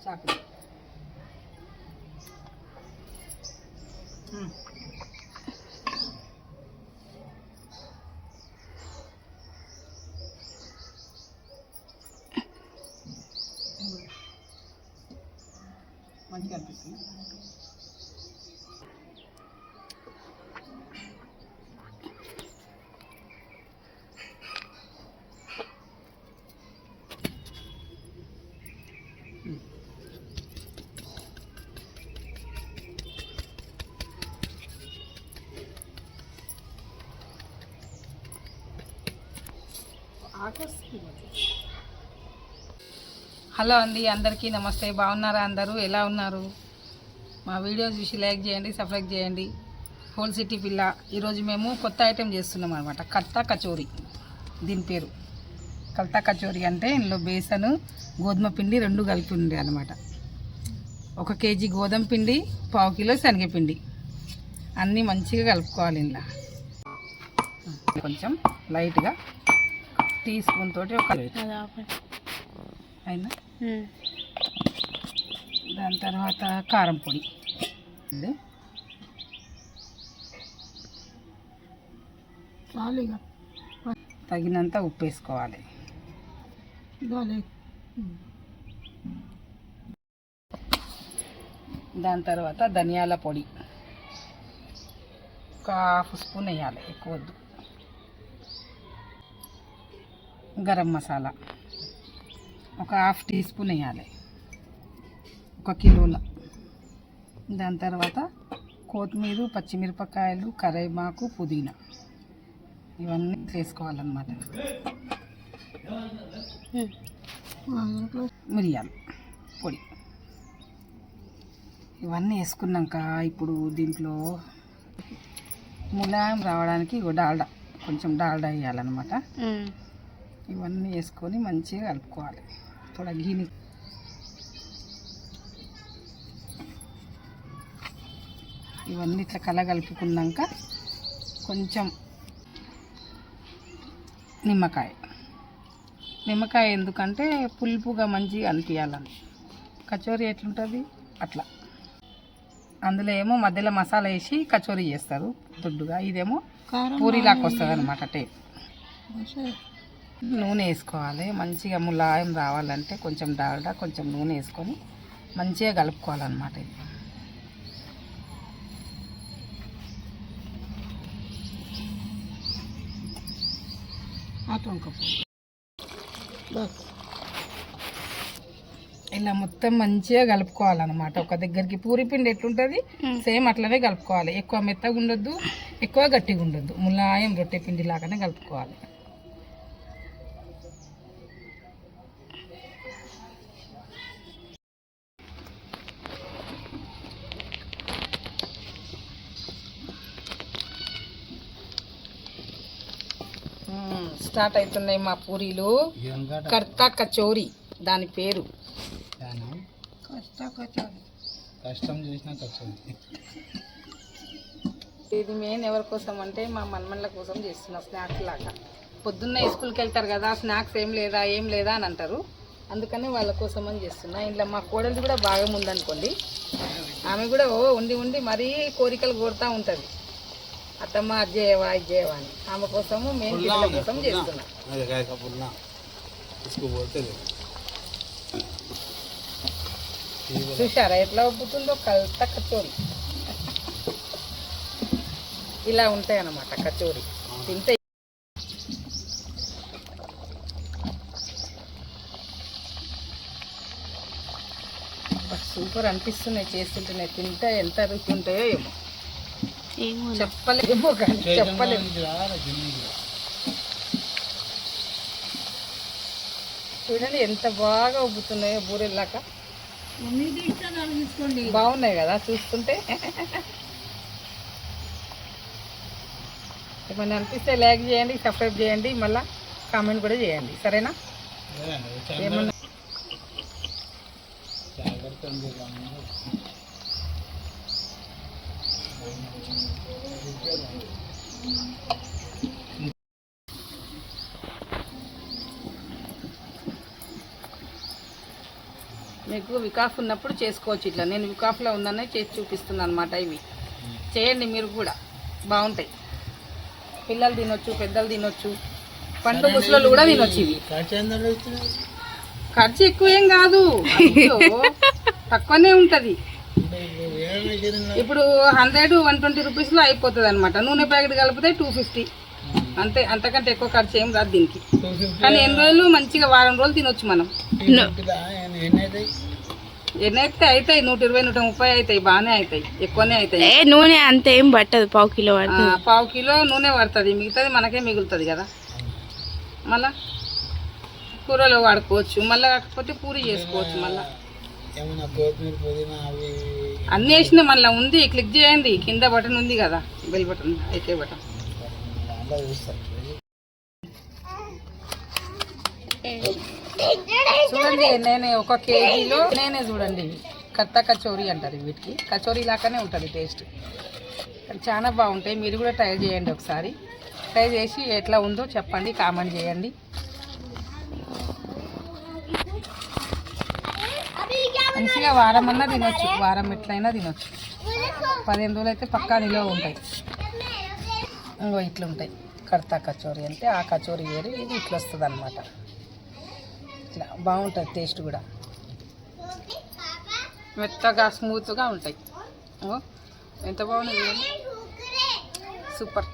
చాకు మంచిగా అనిపిస్తుంది. హలో అండి, అందరికీ నమస్తే. బాగున్నారా? అందరూ ఎలా ఉన్నారు? మా వీడియో చూసి లైక్ చేయండి, సబ్స్క్రైబ్ చేయండి. హోల్ సిటీ పిల్ల. ఈరోజు మేము కొత్త ఐటెం చేస్తున్నాం అనమాట, కల్తా కచోరీ. దీని పేరు కల్తా కచోరీ. అంటే ఇందులో బేసను గోధుమ పిండి రెండు కలిపి ఉండే అనమాట. 1 కేజీ గోధుమ పిండి, 1/2 కిలో శనగపిండి అన్నీ మంచిగా కలుపుకోవాలి. ఇందులో కొంచెం లైట్గా టీ స్పూన్ తోటి ఒక అయినా దాని తర్వాత కారం పొడి, తగినంత ఉప్పు వేసుకోవాలి. దాని తర్వాత ధనియాల పొడి 1/2 స్పూన్ వేయాలి, ఎక్కువ వద్దు. గరం మసాలా 1/2 టీ స్పూన్ వేయాలి, 1 కిలోల. దాని తర్వాత కొత్తిమీర, పచ్చిమిరపకాయలు, కరివేపాకు, పుదీనా ఇవన్నీ వేసుకోవాలన్నమాట. మిరియాల పొడి ఇవన్నీ వేసుకున్నాక ఇప్పుడు దీంట్లో ములాయం రావడానికి డాల్డా, కొంచెం డాల్డా వేయాలన్నమాట. ఇవన్నీ వేసుకొని మంచిగా కలుపుకోవాలి. थोड़ा घी ఇవన్నీ ఇట్లా కలగలుపుకున్నాక కొంచెం నిమ్మకాయ ఎందుకంటే పులుపుగా మంచిగా అనిపించాలని. కచోరీ ఎట్లుంటుంది అట్లా. అందులో ఏమో మధ్యలో మసాలా వేసి కచోరీ చేస్తారు దొడ్డుగా, ఇదేమో పూరీలాగా వస్తుంది అనమాట టేప్. నూనె వేసుకోవాలి మంచిగా, ములాయం రావాలంటే కొంచెం డాల్డా, కొంచెం నూనె వేసుకొని మంచిగా కలుపుకోవాలన్నమాట. ఇది ఇలా మొత్తం మంచిగా కలుపుకోవాలన్నమాట. ఒక దగ్గరికి పూరి పిండి ఎట్లుంటుంది సేమ్ అట్లనే కలుపుకోవాలి. ఎక్కువ మెత్తగా ఉండొద్దు, ఎక్కువ గట్టిగా ఉండొద్దు. ములాయం రొట్టె పిండి లాగానే కలుపుకోవాలి. స్టార్ట్ అవుతున్నాయి మా పూరీలు. కర్తా కచోరీ దాని పేరు. ఇది మెయిన్ ఎవరి కోసం అంటే మా మన్మన్ల కోసం చేస్తున్నాం, స్నాక్స్ లాగా. పొద్దున్న స్కూల్కి వెళ్తారు కదా, స్నాక్స్ ఏం లేదా అని అంటారు. అందుకని వాళ్ళ కోసం అని చేస్తున్నా. ఇంట్లో మా కోడలు కూడా బాగా ఉందనుకోండి. ఆమె కూడా ఉండి మరీ కోరికలు కోరుతూ ఉంటుంది. అత్తమ్మ అది చేయవా ఇది చేయవా అని. ఆమె కోసము మేము పిల్లల కోసం చేస్తున్నాం. చూసారా ఎట్లా ఉబ్బుతుందో కల్తా కచోరీ. ఇలా ఉంటాయి అన్నమాట కచోరీ. తింటే సూపర్ అనిపిస్తున్నాయి చేస్తుంటున్నాయి. తింటే ఎంత రుచి ఉంటాయో ఏమో చెప్పలేము, కానీ చెప్పలేము. చూడండి ఎంత బాగా ఉబ్బుతున్నాయో బూరెల్లాక. బాగున్నాయి కదా చూస్తుంటే. ఏమన్నా అనిపిస్తే లైక్ చేయండి, సబ్స్క్రైబ్ చేయండి, మళ్ళీ కామెంట్ కూడా చేయండి. సరేనా? ఏమన్నా మీకు వికాఫ్ ఉన్నప్పుడు చేసుకోవచ్చు ఇట్లా. నేను వికాఫ్లో ఉందనే చేసి చూపిస్తున్నాను అనమాట. ఇవి చేయండి మీరు కూడా, బాగుంటాయి. పిల్లలు తినొచ్చు, పెద్దలు తినొచ్చు, పండు ముసలోళ్ళు కూడా తినొచ్చు. ఇవి ఖర్చు ఎక్కువ ఏం కాదు, అయ్యో, తక్కువనే ఉంటుంది. ఇప్పుడు 100-120 రూపీస్లో అయిపోతుంది అనమాట. నూనె ప్యాకెట్ కలిపితే 250 అంతే, అంతకంటే ఎక్కువ ఖర్చు ఏం రాదు దీనికి. కానీ ఎన్ని రోజులు మంచిగా వారం రోజులు తినొచ్చు మనం. ఎన్నైతే అవుతాయి 120-130 అవుతాయి, బాగానే అవుతాయి, ఎక్కువనే అవుతాయి. నూనె అంత ఏం పట్టదు, పావు కిలో నూనె పడుతుంది, మిగతాది మనకే మిగులుతుంది కదా. మళ్ళా కూరలో వాడుకోవచ్చు, మళ్ళీ కాకపోతే పూరి చేసుకోవచ్చు. మళ్ళీ అన్నీ వేసిన మళ్ళీ ఉంది, క్లిక్ చేయండి, కింద బటన్ ఉంది కదా, బెల్ బటన్, అయితే బటన్. చూడండి, నేను 1 కేజీలో నేనే చూడండి, కత్తా కచోరీ అంటారు వీటికి. కచోరీ లాగానే ఉంటుంది టేస్ట్, చాలా బాగుంటాయి. మీరు కూడా ట్రై చేయండి ఒకసారి. ట్రై చేసి ఎట్లా ఉందో చెప్పండి, కామెంట్ చేయండి. మంచిగా వారం అన్నా తినొచ్చు, వారం ఎట్లయినా తినొచ్చు. 15 రోజులు అయితే పక్కా నిలువ ఉంటాయి. ఇంకో ఇట్లా ఉంటాయి కర్తా కచోరీ అంటే. ఆ కచోరీ వేరు, ఇది ఇట్లా వస్తుంది అనమాట. ఇట్లా బాగుంటుంది టేస్ట్ కూడా, మెత్తగా స్మూత్గా ఉంటాయి. ఎంత బాగుంది, సూపర్.